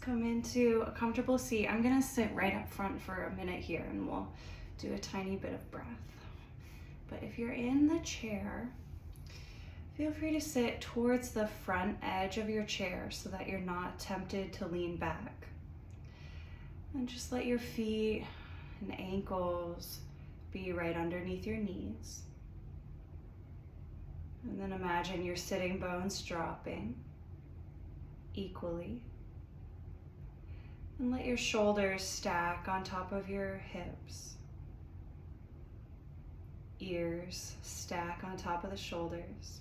come into a comfortable seat. I'm gonna sit right up front for a minute here and we'll do a tiny bit of breath. But if you're in the chair, feel free to sit towards the front edge of your chair so that you're not tempted to lean back. And just let your feet and ankles be right underneath your knees. And then imagine your sitting bones dropping equally. And let your shoulders stack on top of your hips. Ears stack on top of the shoulders.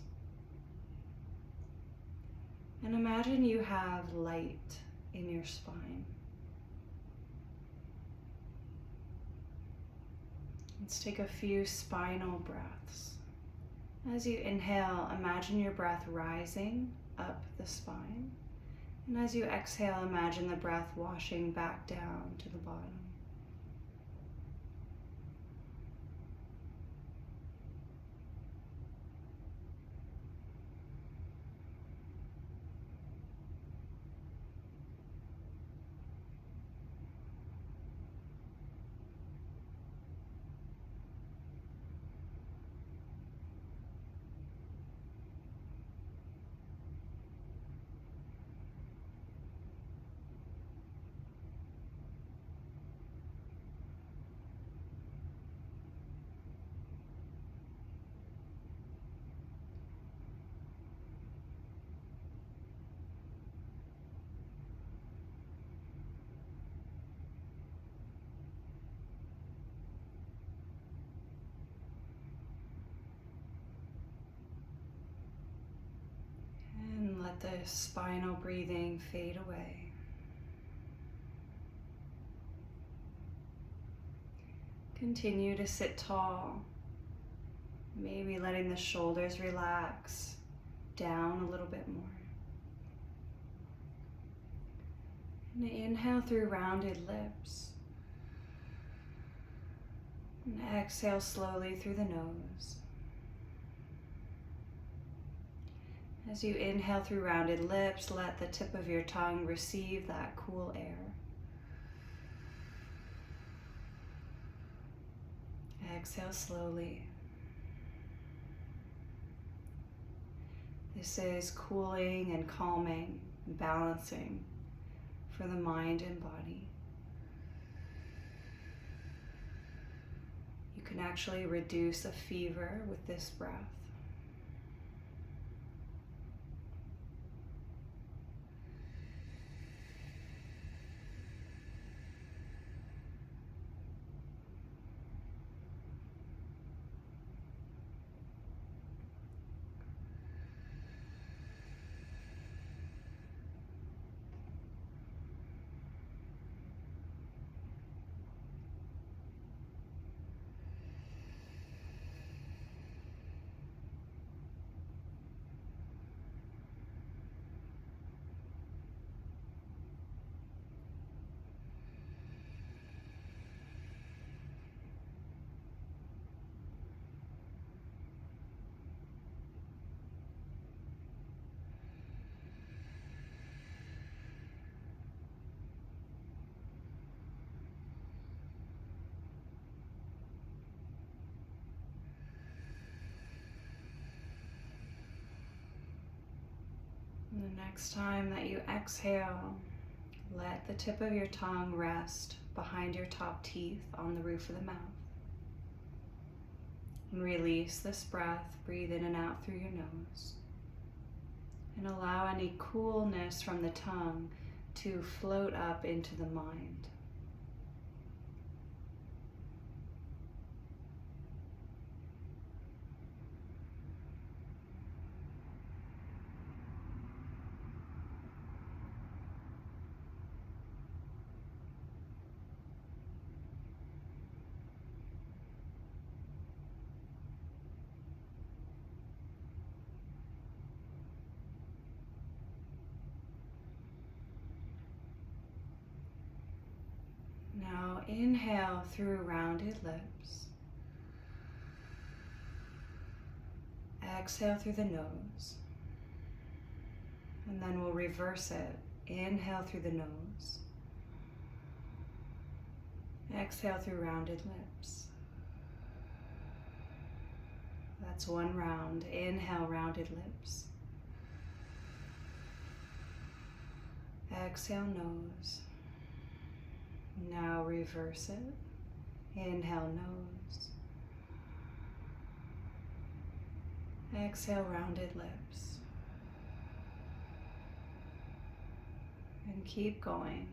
And imagine you have light in your spine. Let's take a few spinal breaths. As you inhale, imagine your breath rising up the spine. And as you exhale, imagine the breath washing back down to the bottom. And let the spinal breathing fade away. Continue to sit tall, maybe letting the shoulders relax down a little bit more. And inhale through rounded lips. And exhale slowly through the nose. As you inhale through rounded lips, let the tip of your tongue receive that cool air. Exhale slowly. This is cooling and calming, balancing for the mind and body. You can actually reduce a fever with this breath. And the next time that you exhale, let the tip of your tongue rest behind your top teeth on the roof of the mouth. And release this breath, breathe in and out through your nose. And allow any coolness from the tongue to float up into the mind. Now inhale through rounded lips. Exhale through the nose. And then we'll reverse it. Inhale through the nose. Exhale through rounded lips. That's one round. Inhale, rounded lips. Exhale, nose. Now reverse it. Inhale, nose. Exhale, rounded lips. And keep going.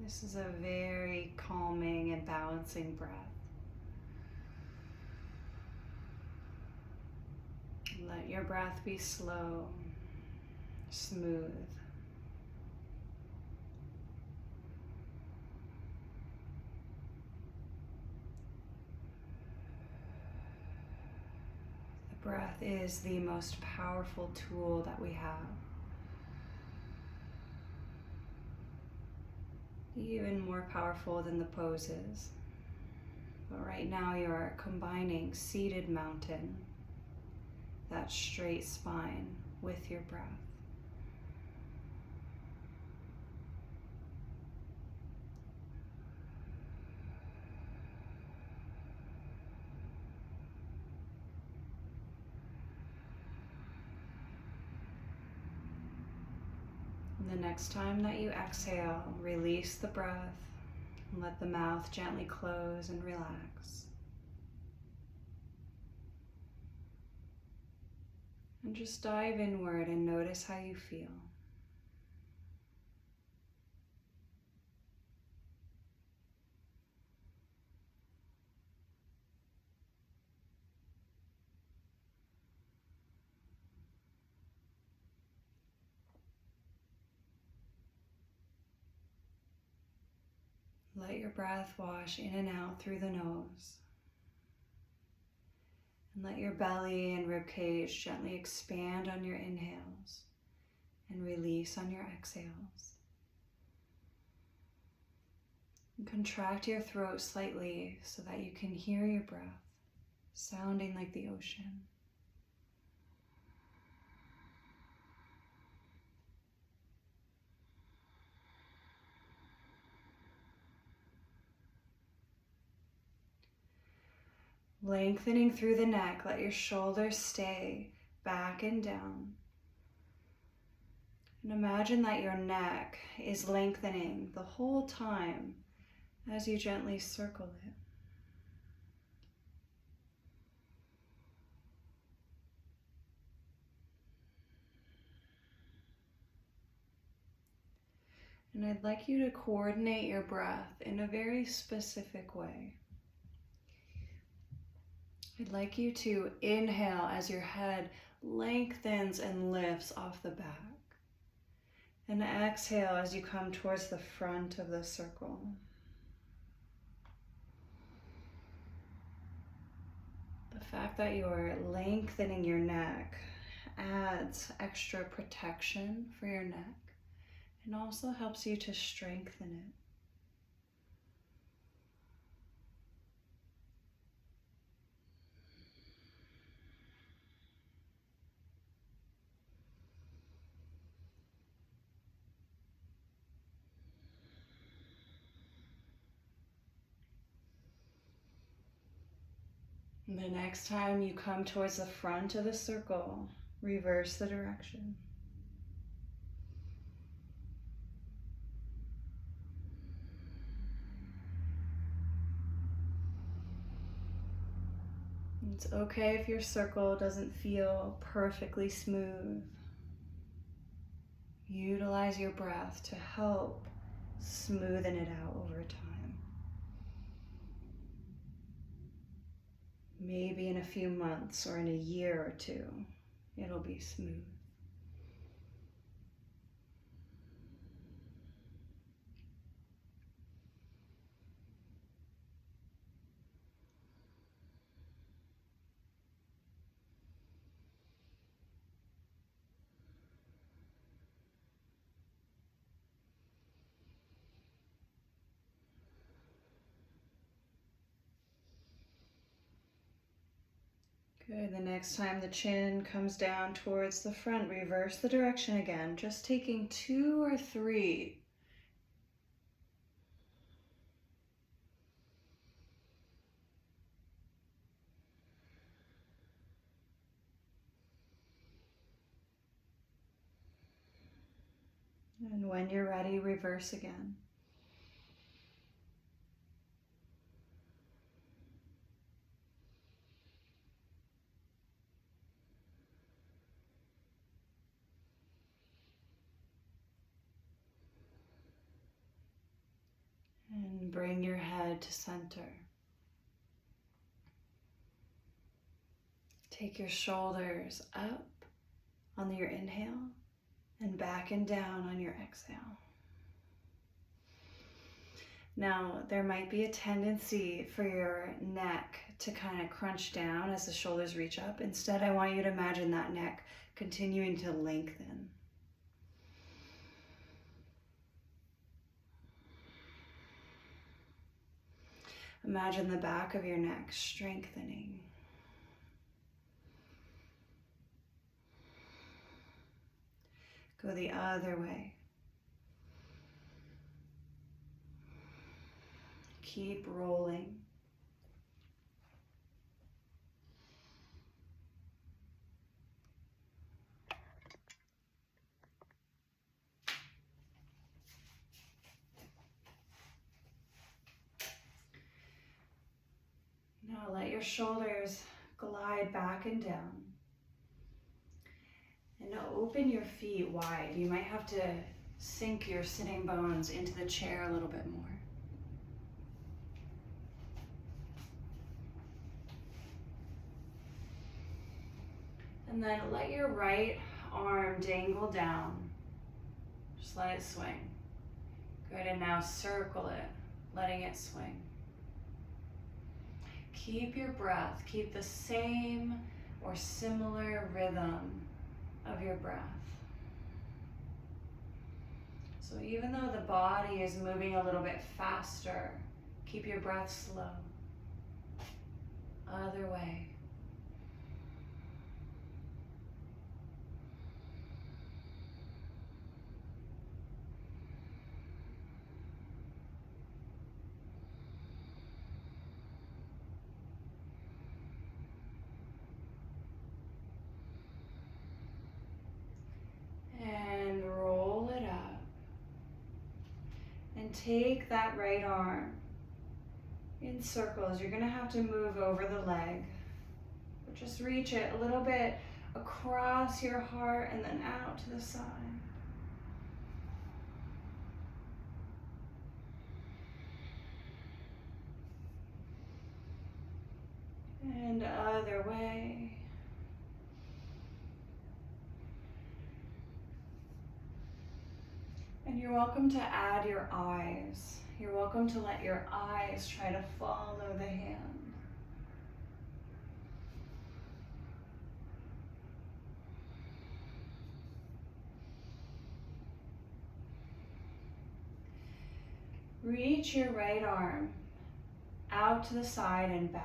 This is a very calming and balancing breath. Let your breath be slow, smooth. The breath is the most powerful tool that we have. Even more powerful than the poses. But right now you are combining seated mountain, that straight spine, with your breath. And the next time that you exhale, release the breath and let the mouth gently close and relax. And just dive inward and notice how you feel. Let your breath wash in and out through the nose. And let your belly and ribcage gently expand on your inhales and release on your exhales. And contract your throat slightly so that you can hear your breath sounding like the ocean. Lengthening through the neck, let your shoulders stay back and down. And imagine that your neck is lengthening the whole time as you gently circle it. And I'd like you to coordinate your breath in a very specific way. I'd like you to inhale as your head lengthens and lifts off the back. And exhale as you come towards the front of the circle. The fact that you're lengthening your neck adds extra protection for your neck and also helps you to strengthen it. And the next time you come towards the front of the circle, reverse the direction. It's okay if your circle doesn't feel perfectly smooth. Utilize your breath to help smoothen it out over time. Maybe in a few months or in a year or two, it'll be smooth. Good. The next time the chin comes down towards the front, reverse the direction again, just taking 2 or 3. And when you're ready, reverse again. And bring your head to center. Take your shoulders up on your inhale and back and down on your exhale. Now, there might be a tendency for your neck to kind of crunch down as the shoulders reach up. Instead, I want you to imagine that neck continuing to lengthen. Imagine the back of your neck strengthening. Go the other way. Keep rolling. Now let your shoulders glide back and down. And now open your feet wide. You might have to sink your sitting bones into the chair a little bit more. And then let your right arm dangle down. Just let it swing. Good, and now circle it, letting it swing. Keep your breath, keep the same or similar rhythm of your breath. So even though the body is moving a little bit faster, keep your breath slow. Other way. And roll it up. And take that right arm in circles. You're going to have to move over the leg. But just reach it a little bit across your heart and then out to the side. And other way. And you're welcome to add your eyes. You're welcome to let your eyes try to follow the hand. Reach your right arm out to the side and back.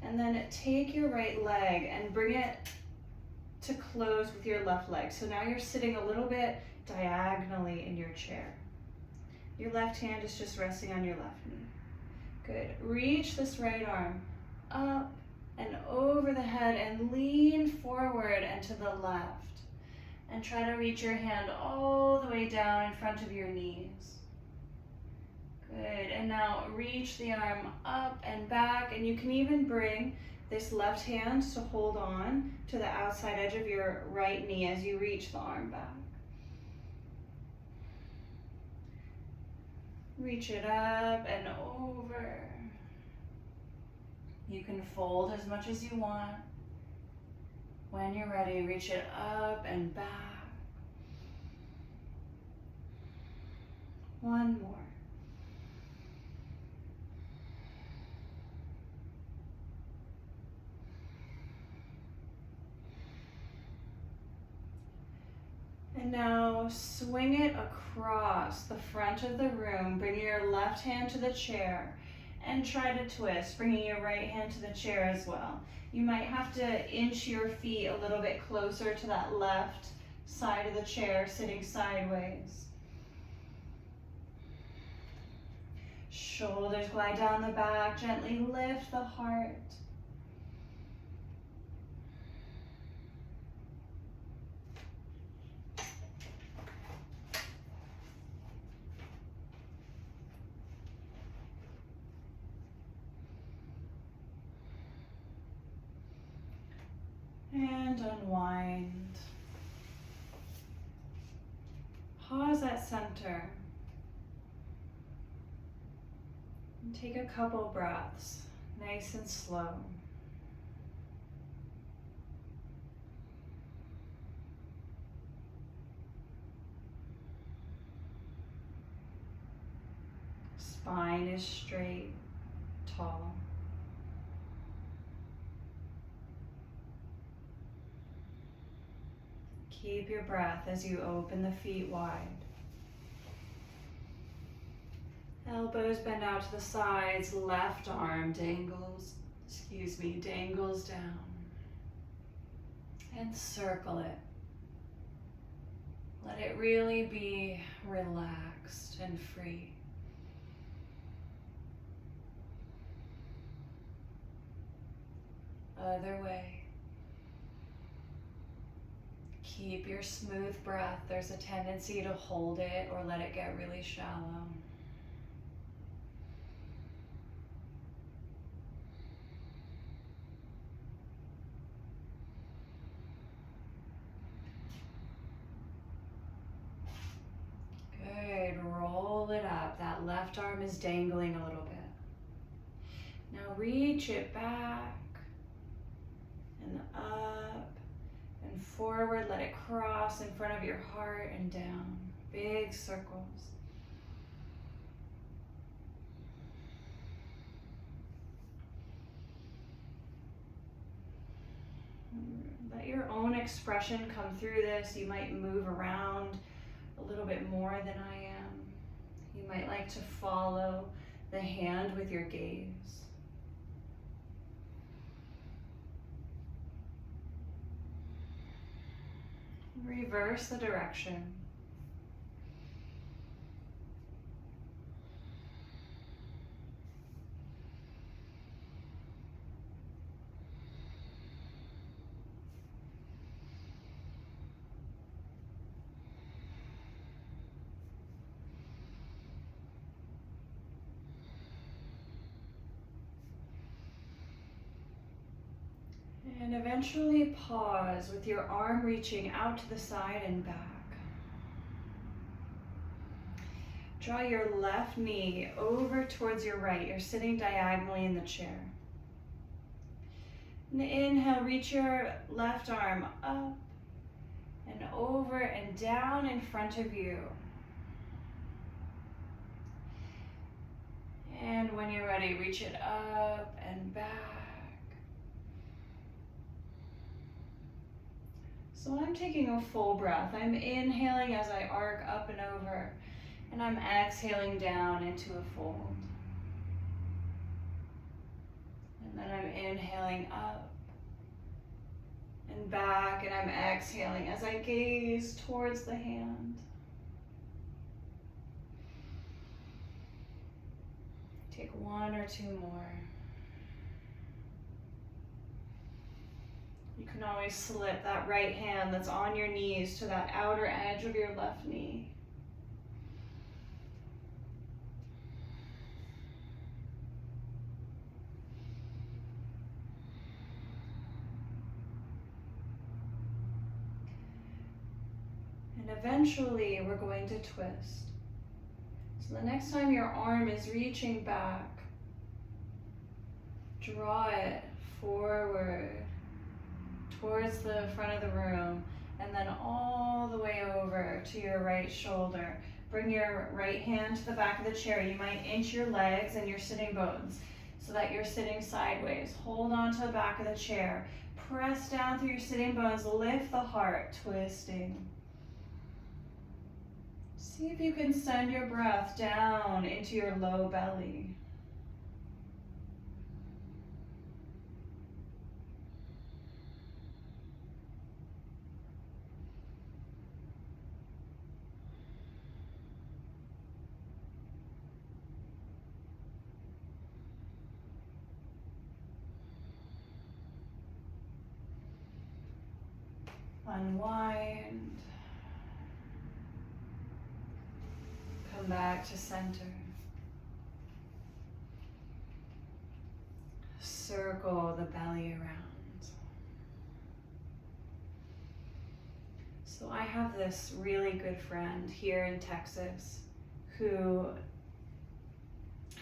And then take your right leg and bring it to close with your left leg. So now you're sitting a little bit diagonally in your chair. Your left hand is just resting on your left knee. Good. Reach this right arm up and over the head and lean forward and to the left. And try to reach your hand all the way down in front of your knees. Good. And now reach the arm up and back, and you can even bring this left hand to hold on to the outside edge of your right knee as you reach the arm back. Reach it up and over. You can fold as much as you want. When you're ready, reach it up and back. One more. And now swing it across the front of the room. Bring your left hand to the chair And try to twist, bringing your right hand to the chair as well. You might have to inch your feet a little bit closer to that left side of the chair, sitting sideways. Shoulders glide down the back, gently lift the heart. And unwind. Pause at center. And take a couple breaths, nice and slow. Spine is straight, tall. Keep your breath as you open the feet wide. Elbows bend out to the sides, left arm dangles down. And circle it. Let it really be relaxed and free. Other way. Keep your smooth breath. There's a tendency to hold it or let it get really shallow. Good, roll it up. That left arm is dangling a little bit. Now reach it back and up and forward. Let it cross in front of your heart and down. Big circles. Let your own expression come through this. You might move around a little bit more than I am. You might like to follow the hand with your gaze. Reverse the direction. And eventually pause with your arm reaching out to the side and back. Draw your left knee over towards your right. You're sitting diagonally in the chair. And inhale, reach your left arm up and over and down in front of you. And when you're ready, reach it up and back. So I'm taking a full breath. I'm inhaling as I arc up and over, and I'm exhaling down into a fold. And then I'm inhaling up and back, and I'm exhaling as I gaze towards the hand. Take one or two more. You can always slip that right hand that's on your knees to that outer edge of your left knee. And eventually we're going to twist. So the next time your arm is reaching back, draw it forward towards the front of the room, and then all the way over to your right shoulder. Bring your right hand to the back of the chair. You might inch your legs and your sitting bones so that you're sitting sideways. Hold on to the back of the chair. Press down through your sitting bones. Lift the heart, twisting. See if you can send your breath down into your low belly. Unwind. Come back to center. Circle the belly around. So I have this really good friend here in Texas who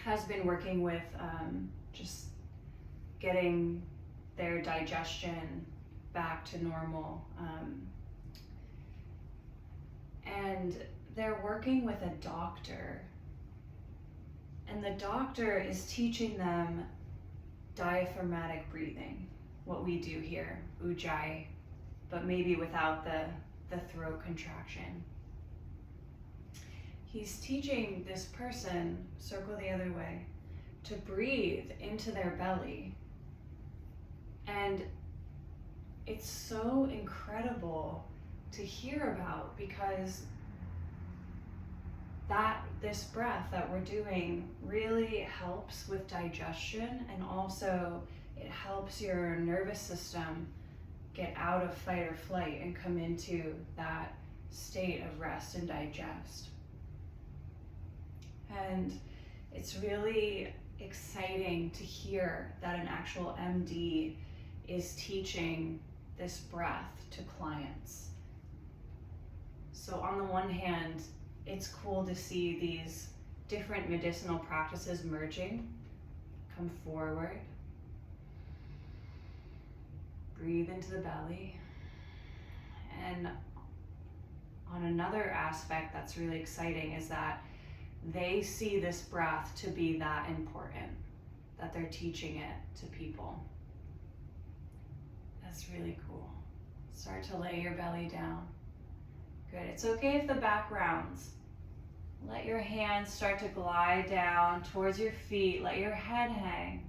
has been working with just getting their digestion back to normal. And they're working with a doctor. And the doctor is teaching them diaphragmatic breathing, what we do here, ujjayi, but maybe without the throat contraction. He's teaching this person, circle the other way, to breathe into their belly. And it's so incredible to hear about, because this breath that we're doing really helps with digestion, and also it helps your nervous system get out of fight or flight and come into that state of rest and digest. And it's really exciting to hear that an actual MD is teaching this breath to clients. So on the one hand, it's cool to see these different medicinal practices merging. Come forward. Breathe into the belly. And on another aspect that's really exciting is that they see this breath to be that important, that they're teaching it to people. That's really cool. Start to lay your belly down. Good. It's okay if the back rounds. Let your hands start to glide down towards your feet. Let your head hang.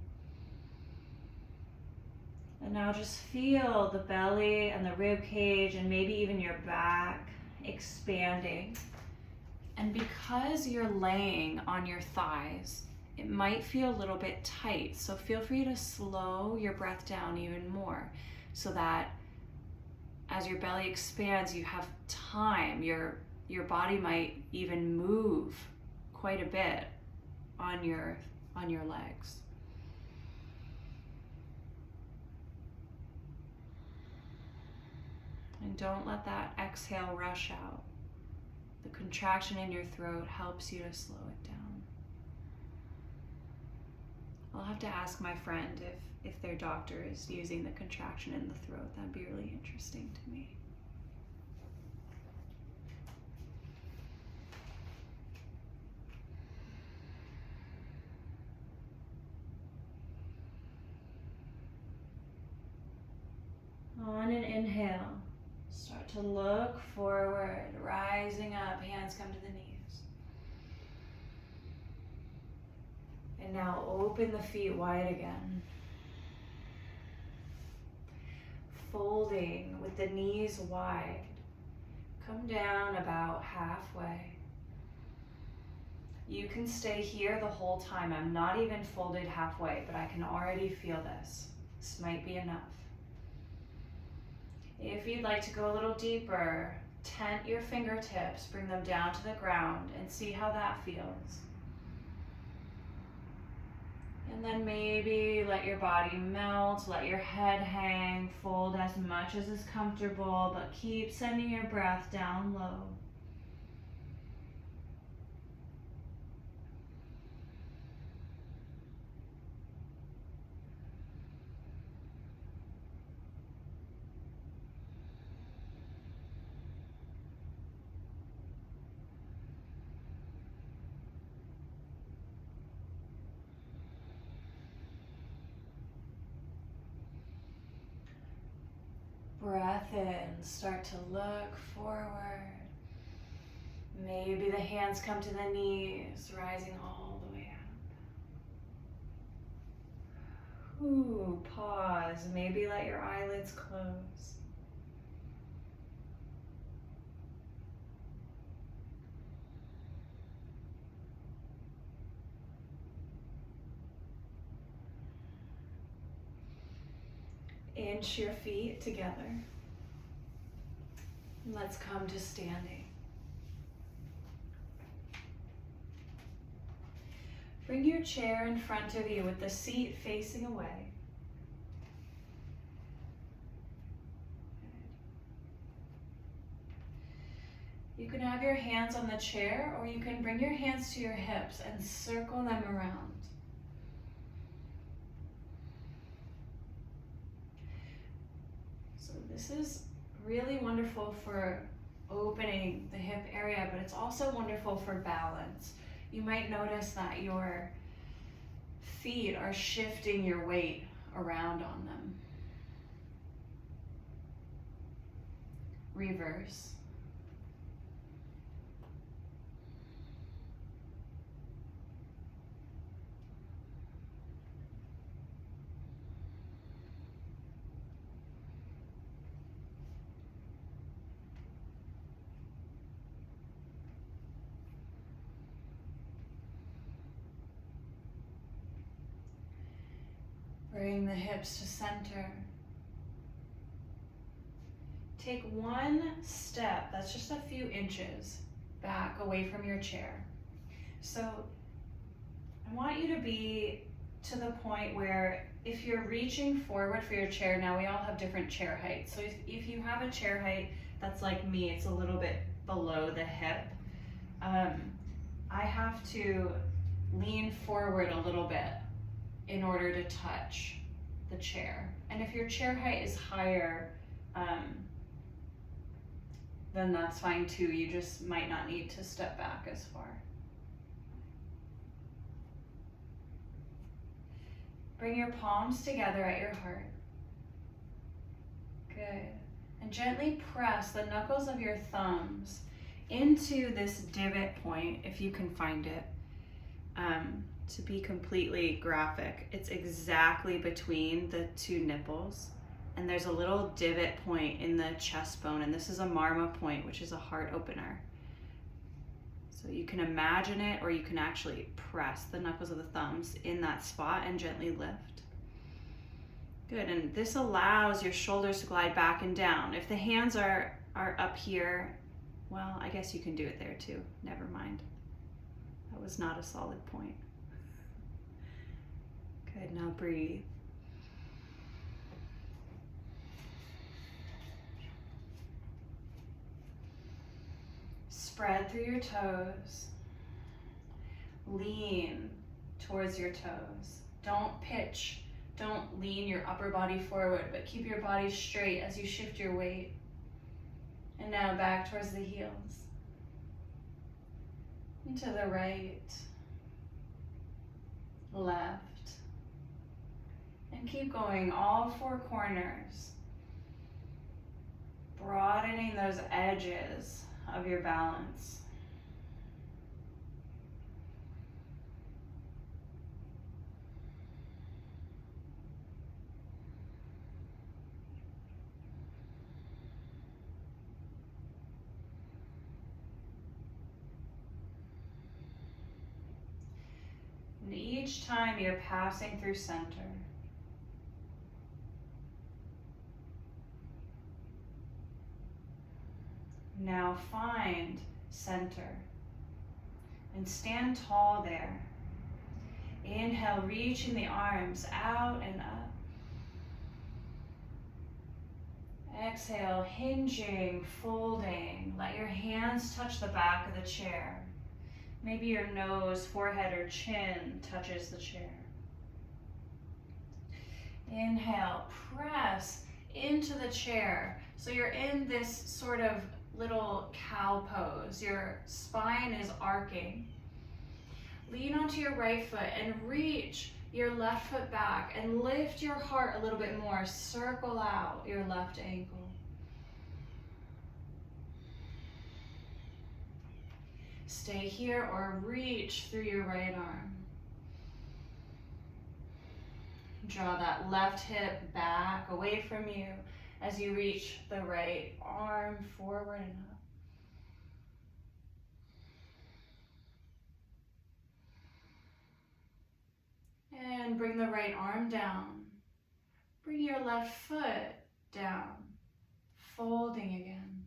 And now just feel the belly and the rib cage and maybe even your back expanding. And because you're laying on your thighs, it might feel a little bit tight. So feel free to slow your breath down even more so that as your belly expands, you have time. Your body might even move quite a bit on your legs. And don't let that exhale rush out. The contraction in your throat helps you to slow it down. I'll have to ask my friend if their doctor is using the contraction in the throat. That'd be really interesting to me. On an inhale, start to look forward, rising up, hands come to the knees. And now open the feet wide again. Folding with the knees wide. Come down about halfway. You can stay here the whole time. I'm not even folded halfway, but I can already feel this. This might be enough. If you'd like to go a little deeper, tent your fingertips, bring them down to the ground and see how that feels. And then maybe let your body melt, let your head hang, fold as much as is comfortable, but keep sending your breath down low. Breath in, start to look forward. Maybe the hands come to the knees, rising all the way up. Ooh, pause. Maybe let your eyelids close. Inch your feet together. And let's come to standing. Bring your chair in front of you with the seat facing away. You can have your hands on the chair, or you can bring your hands to your hips and circle them around. So this is really wonderful for opening the hip area, but it's also wonderful for balance. You might notice that your feet are shifting your weight around on them. Reverse. Bring the hips to center. Take one step, that's just a few inches, back away from your chair. So I want you to be to the point where if you're reaching forward for your chair, now we all have different chair heights. So if you have a chair height that's like me, it's a little bit below the hip, I have to lean forward a little bit in order to touch the chair. And if your chair height is higher, then that's fine too. You just might not need to step back as far. Bring your palms together at your heart. Good. And gently press the knuckles of your thumbs into this divot point, if you can find it. To be completely graphic, it's exactly between the two nipples, and there's a little divot point in the chest bone, and this is a marma point, which is a heart opener. So you can imagine it, or you can actually press the knuckles of the thumbs in that spot and gently lift. Good, and this allows your shoulders to glide back and down. If the hands are up here, well, I guess you can do it there too. Never mind. That was not a solid point. Good, now breathe. Spread through your toes. Lean towards your toes. Don't pitch. Don't lean your upper body forward, but keep your body straight as you shift your weight. And now back towards the heels. And to the right, left. And keep going, all four corners. Broadening those edges of your balance. And each time you're passing through center, now find center and stand tall there. Inhale, reaching the arms out and up. Exhale, hinging, folding. Let your hands touch the back of the chair. Maybe your nose, forehead, or chin touches the chair. Inhale, press into the chair. So you're in this sort of little cow pose. Your spine is arcing. Lean onto your right foot and reach your left foot back and lift your heart a little bit more. Circle out your left ankle. Stay here or reach through your right arm. Draw that left hip back away from you as you reach the right arm forward and up. And bring the right arm down. Bring your left foot down, folding again.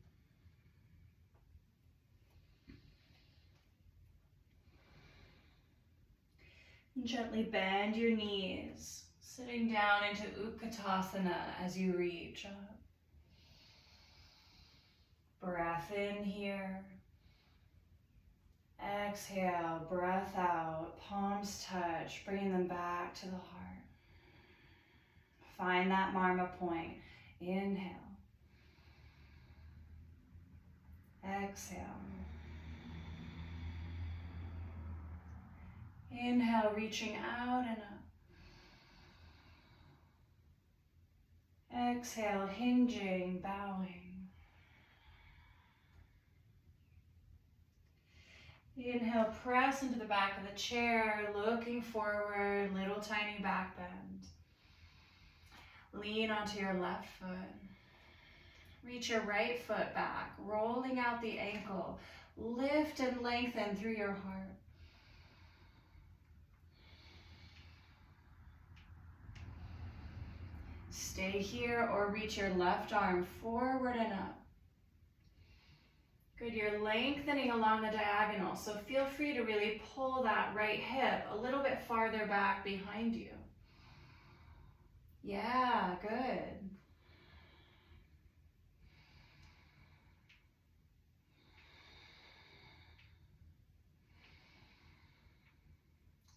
Gently bend your knees, sitting down into Utkatasana as you reach up. Breath in here. Exhale, breath out, palms touch, bringing them back to the heart. Find that Marma point. Inhale. Exhale. Inhale, reaching out and up. Exhale, hinging, bowing. Inhale, press into the back of the chair, looking forward, little tiny back bend. Lean onto your left foot. Reach your right foot back, rolling out the ankle. Lift and lengthen through your heart. Stay here or reach your left arm forward and up. Good, you're lengthening along the diagonal, so feel free to really pull that right hip a little bit farther back behind you. Yeah, good.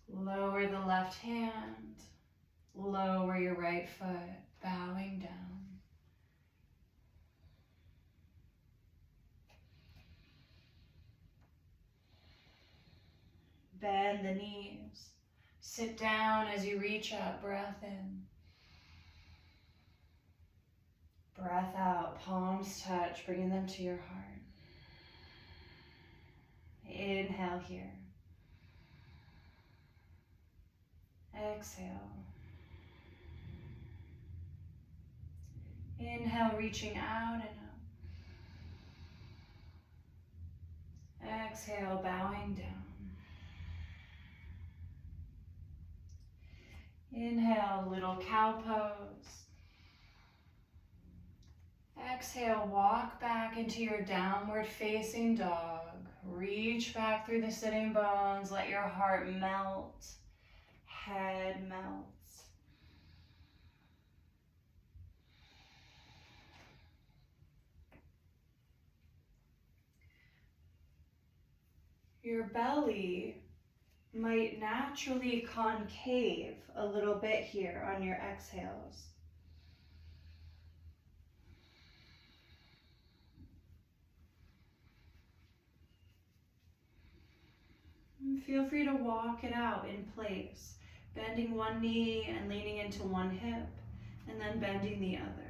Lower the left hand, lower your right foot, bowing down. Bend the knees. Sit down as you reach up, breath in. Breath out, palms touch, bringing them to your heart. Inhale here. Exhale. Inhale, reaching out and up. Exhale, bowing down. Inhale, little cow pose. Exhale, walk back into your downward facing dog. Reach back through the sitting bones. Let your heart melt. Head melts. Your belly might naturally concave a little bit here on your exhales. And feel free to walk it out in place, bending one knee and leaning into one hip, and then bending the other.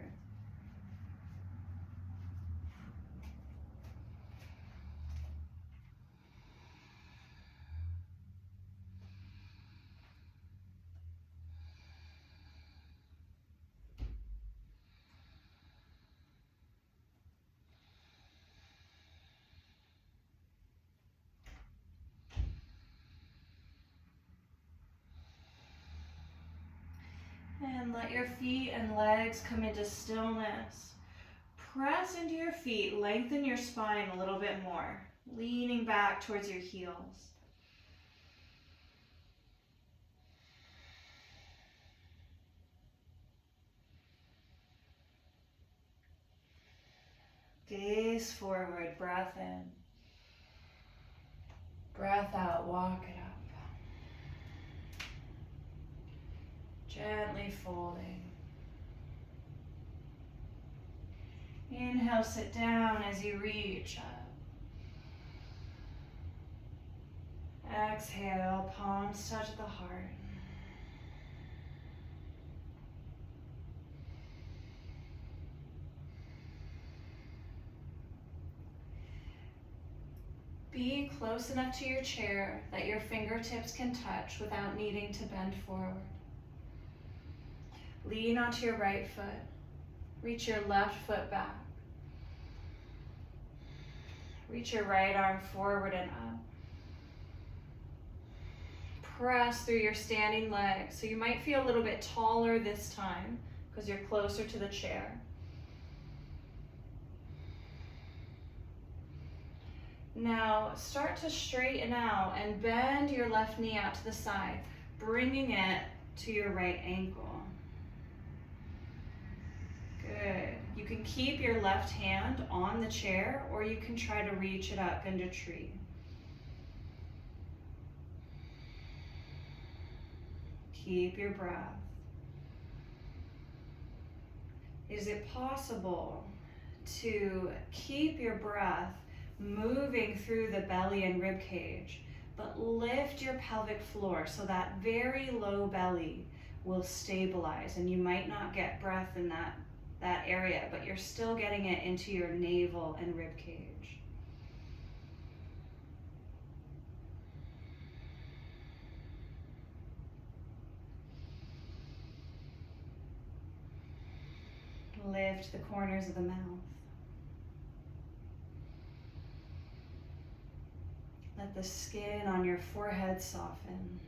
And let your feet and legs come into stillness. Press into your feet, lengthen your spine a little bit more, leaning back towards your heels. Gaze forward, breath in. Breath out, walk it up. Gently folding. Inhale, sit down as you reach up. Exhale, palms touch the heart. Be close enough to your chair that your fingertips can touch without needing to bend forward. Lean onto your right foot. Reach your left foot back. Reach your right arm forward and up. Press through your standing legs. So you might feel a little bit taller this time because you're closer to the chair. Now start to straighten out and bend your left knee out to the side. bringing it to your right ankle. Good. You can keep your left hand on the chair, or you can try to reach it up into tree. Keep your breath. Is it possible to keep your breath moving through the belly and rib cage, but lift your pelvic floor so that very low belly will stabilize, and you might not get breath in that area, but you're still getting it into your navel and rib cage. Lift the corners of the mouth. Let the skin on your forehead soften.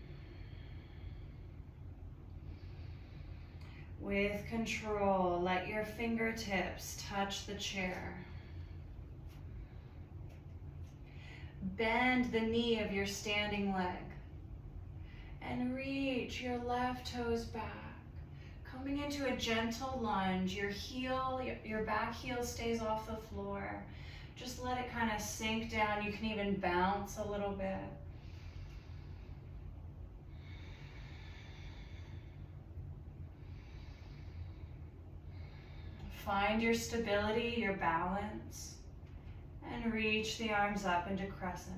With control, let your fingertips touch the chair. Bend the knee of your standing leg and reach your left toes back. Coming into a gentle lunge, your back heel stays off the floor. Just let it kind of sink down. You can even bounce a little bit. Find your stability, your balance, and reach the arms up into crescent.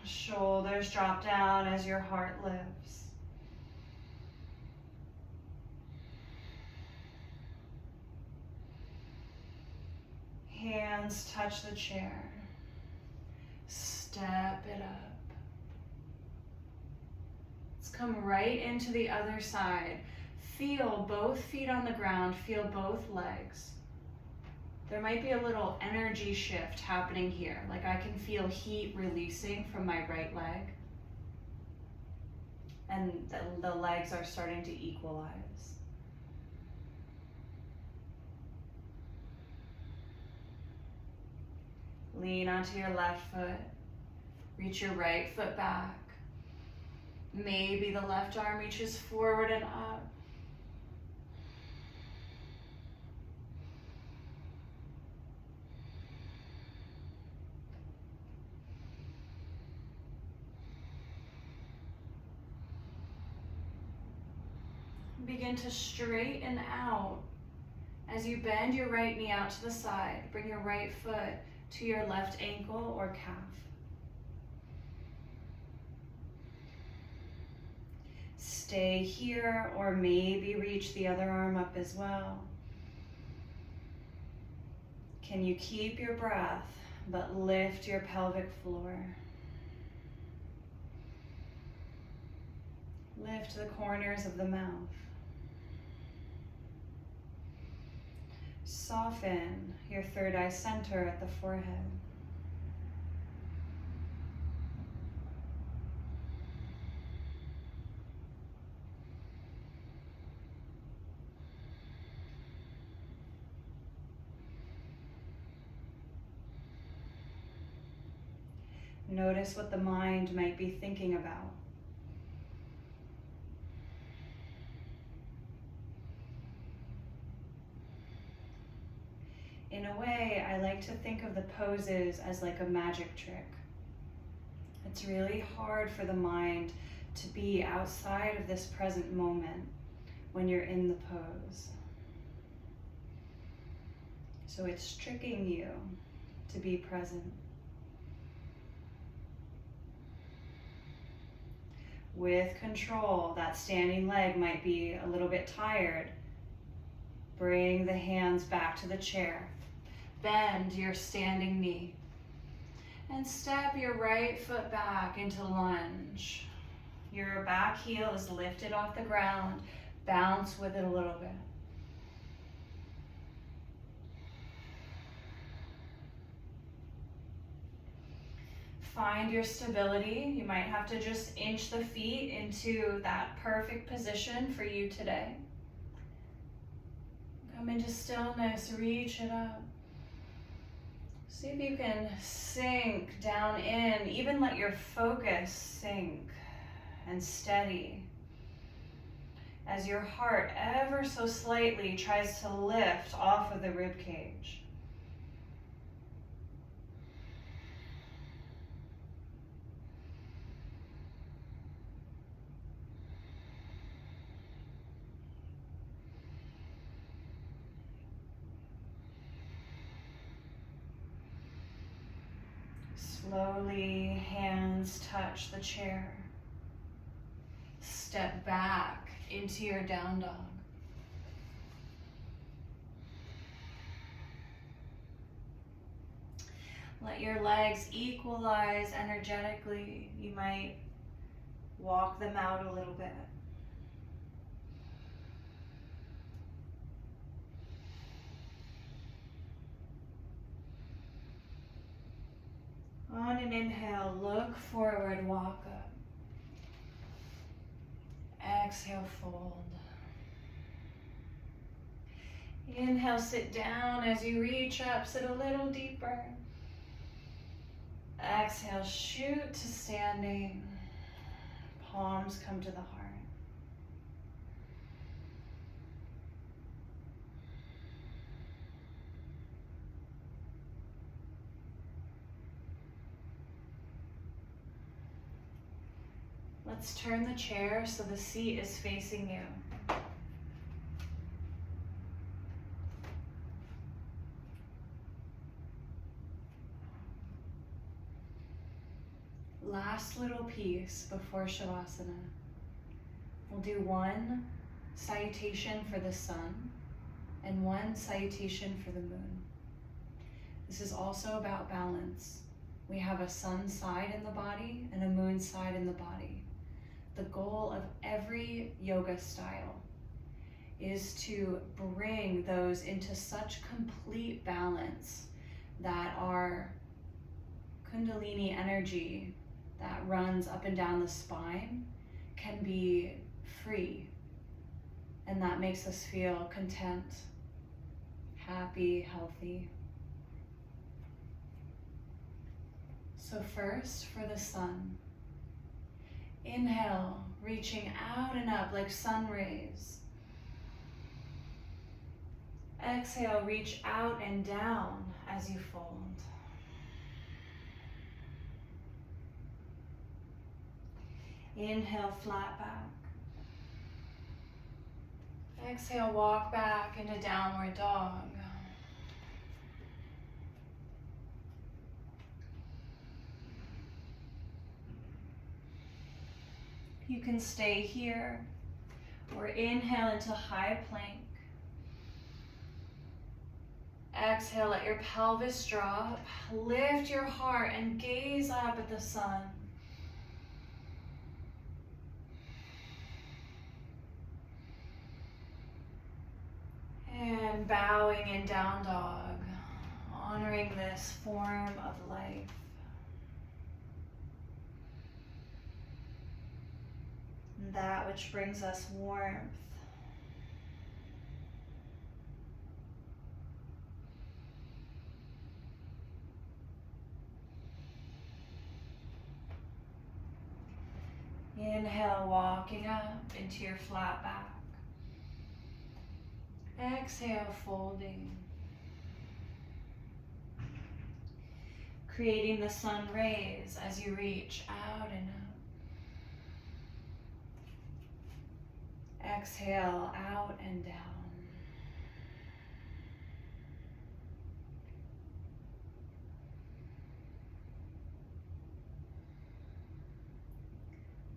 Shoulders drop down as your heart lifts. Hands touch the chair. Step it up. Let's come right into the other side. Feel both feet on the ground. Feel both legs. There might be a little energy shift happening here. Like I can feel heat releasing from my right leg. And the legs are starting to equalize. Lean onto your left foot. Reach your right foot back. Maybe the left arm reaches forward and up. Begin to straighten out as you bend your right knee out to the side. Bring your right foot to your left ankle or calf. Stay here, or maybe reach the other arm up as well. Can you keep your breath, but lift your pelvic floor? Lift the corners of the mouth. Soften your third eye center at the forehead. Notice what the mind might be thinking about. In a way, I like to think of the poses as like a magic trick. It's really hard for the mind to be outside of this present moment when you're in the pose. So it's tricking you to be present. With control, that standing leg might be a little bit tired. Bring the hands back to the chair. Bend your standing knee. And step your right foot back into lunge. Your back heel is lifted off the ground. Bounce with it a little bit. Find your stability. You might have to just inch the feet into that perfect position for you today. Come into stillness, reach it up. See if you can sink down in, even let your focus sink and steady as your heart ever so slightly tries to lift off of the rib cage. Slowly, hands touch the chair. Step back into your down dog. Let your legs equalize energetically. You might walk them out a little bit. On an inhale, look forward, walk up. Exhale, fold. Inhale, sit down. As you reach up, sit a little deeper. Exhale, shoot to standing. Palms come to the heart. Let's turn the chair so the seat is facing you. Last little piece before shavasana. We'll do one salutation for the sun and one salutation for the moon. This is also about balance. We have a sun side in the body and a moon side in the body. The goal of every yoga style is to bring those into such complete balance that our Kundalini energy that runs up and down the spine can be free, and that makes us feel content, happy, healthy. So first, for the sun, inhale, reaching out and up like sun rays. Exhale, reach out and down as you fold. Inhale, flat back. Exhale, walk back into downward dog. You can stay here or inhale into high plank. Exhale, let your pelvis drop. Lift your heart and gaze up at the sun. And bowing in down dog, honoring this form of life. And that which brings us warmth. Inhale, walking up into your flat back. Exhale, folding. Creating the sun rays as you reach out and up. Exhale, out and down.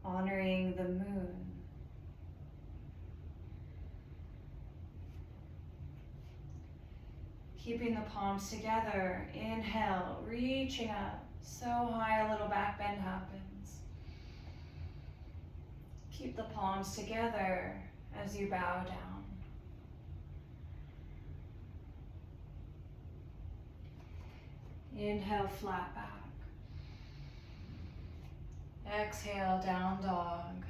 Honoring the moon. Keeping the palms together. Inhale, reaching up so high a little back bend happens. Keep the palms together as you bow down. Inhale, flat back. Exhale, down dog.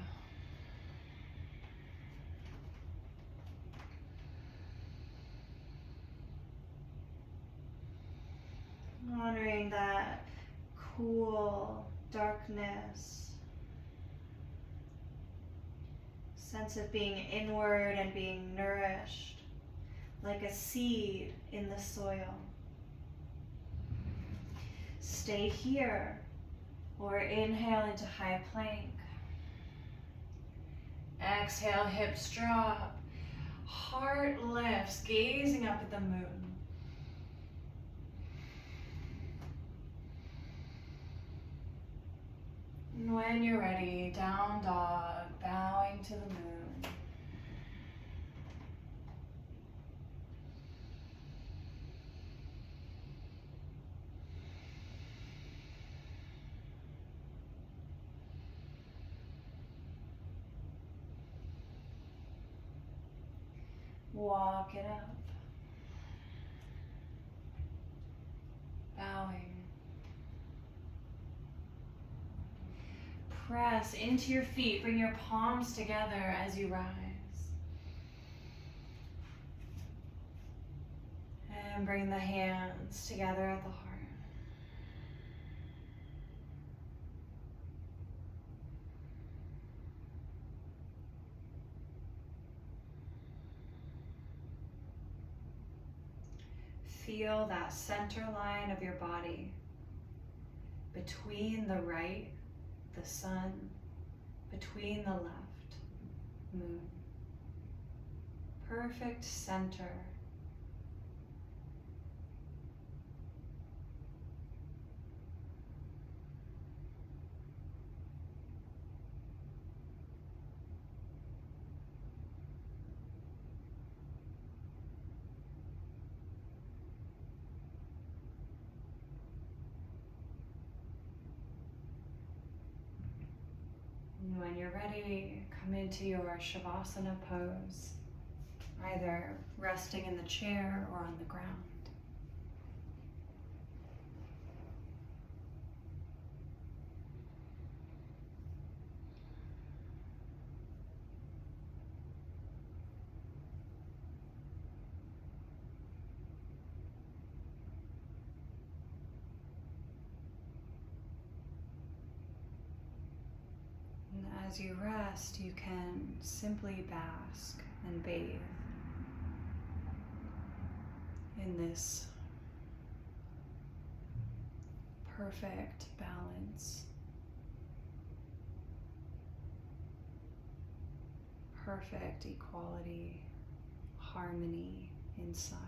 Honoring that cool darkness, sense of being inward and being nourished like a seed in the soil. Stay here or inhale into high plank. Exhale, hips drop, heart lifts, gazing up at the moon. And when you're ready, down dog, bowing to the moon. Walk it up. Bowing. Press into your feet. Bring your palms together as you rise. And bring the hands together at the heart. Feel that center line of your body between the right, the sun, between the left, moon. Perfect center. And when you're ready, come into your shavasana pose, either resting in the chair or on the ground. And as you rest, you can simply bask and bathe in this perfect balance, perfect equality, harmony inside.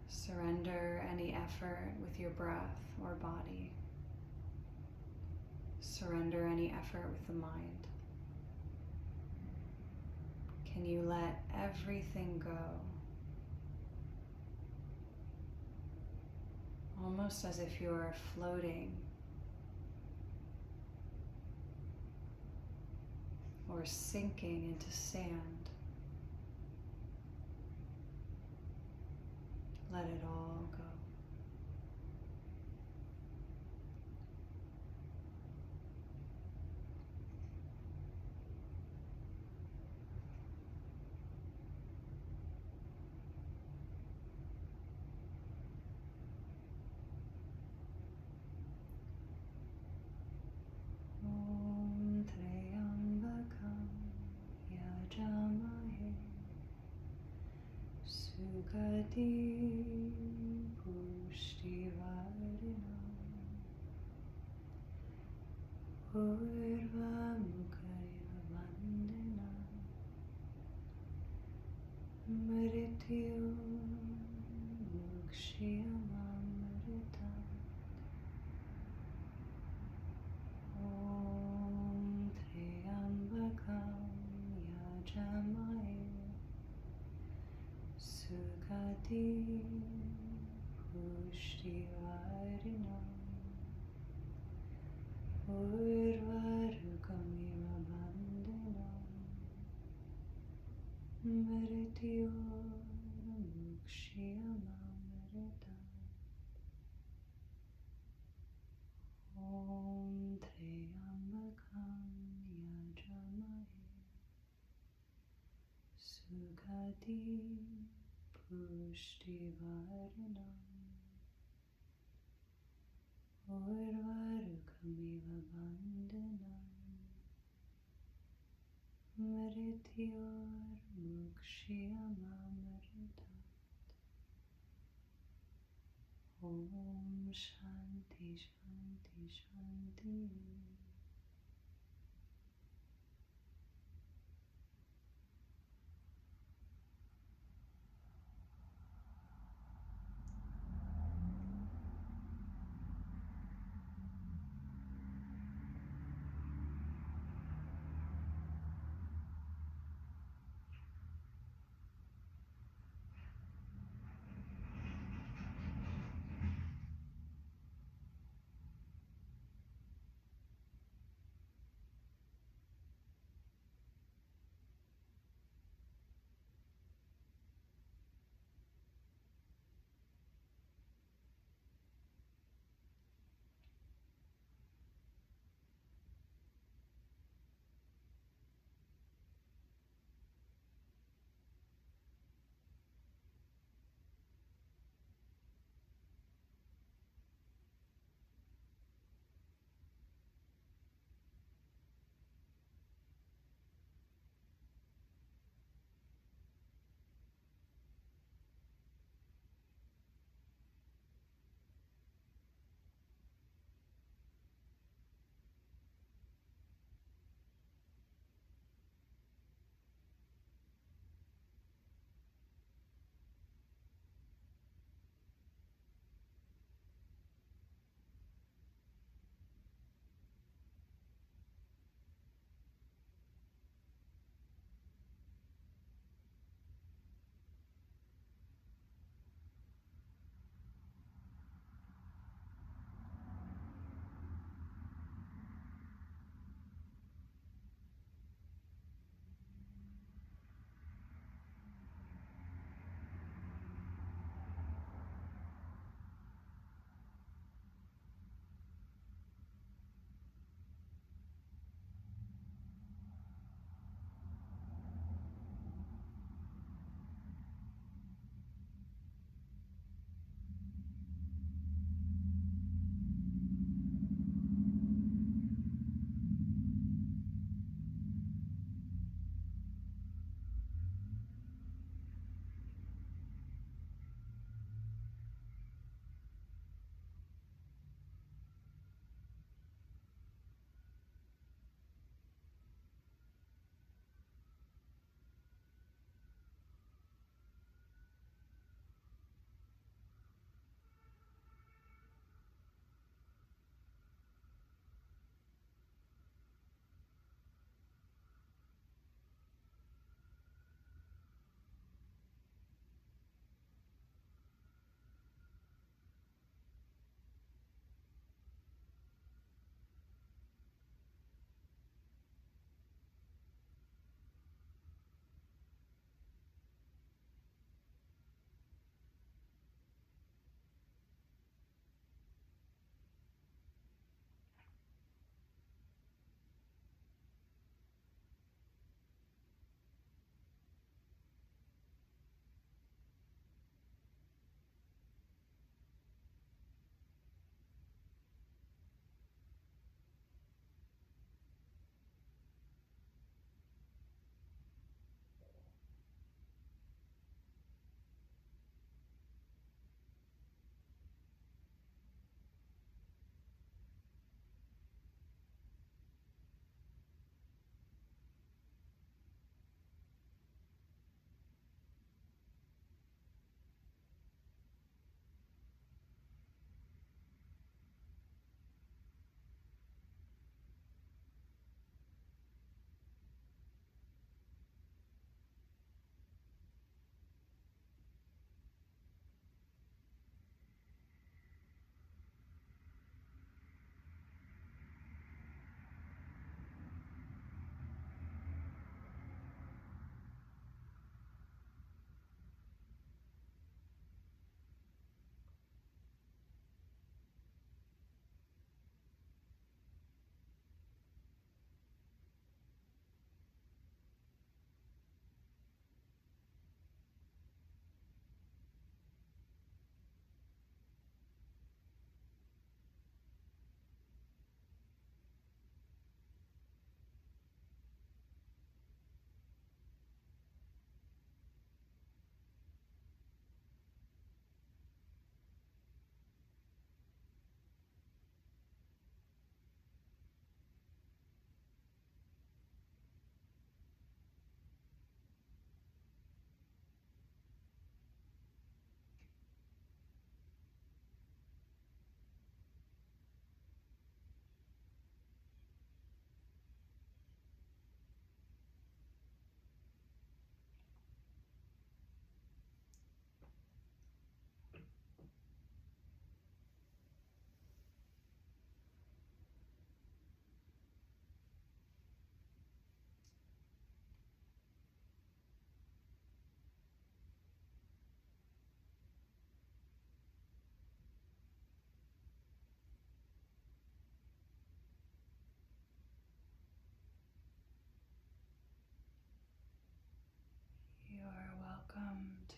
Surrender any effort with your breath or body. Surrender any effort with the mind. Can you let everything go? Almost as if you're floating or sinking into sand. Let it all go. Om Triambakam Yajamahe Sugati Pushtivarinam Urva Mukaya Vandanam Mrityu Mukshiyamamritam Om Triambakam Yajamahe Sugati Pushtivarinam Urvarukamiva Bandhanam Mrityormukshiyamamritam Om Triambakam Yajamahe Sugati Pushtivaranam Urvarukamiva Bandhanam Mrityor Mukshiyamamritam. Om Shanti Shanti Shanti.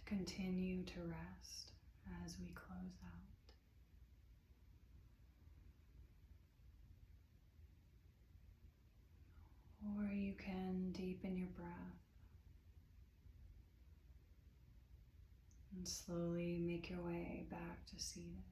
continue to rest as we close out. Or you can deepen your breath and slowly make your way back to seated.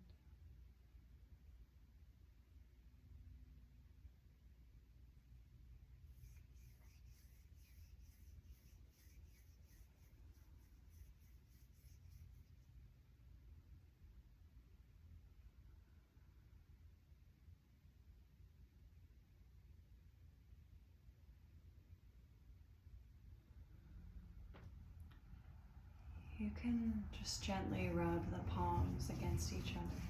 You can just gently rub the palms against each other.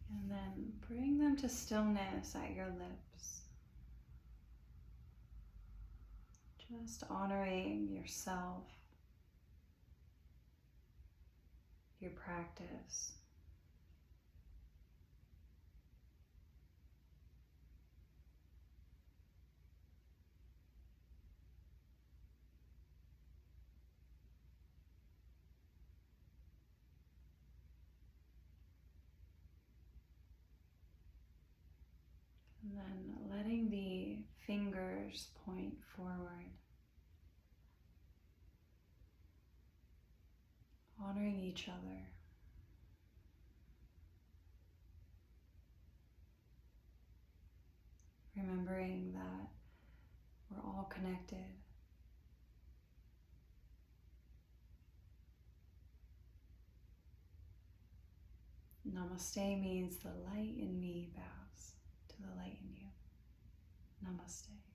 And then bring them to stillness at your lips. Just honoring yourself, your practice. And then letting the fingers point forward. Honoring each other. Remembering that we're all connected. Namaste means the light in me bows to the light in you. Namaste.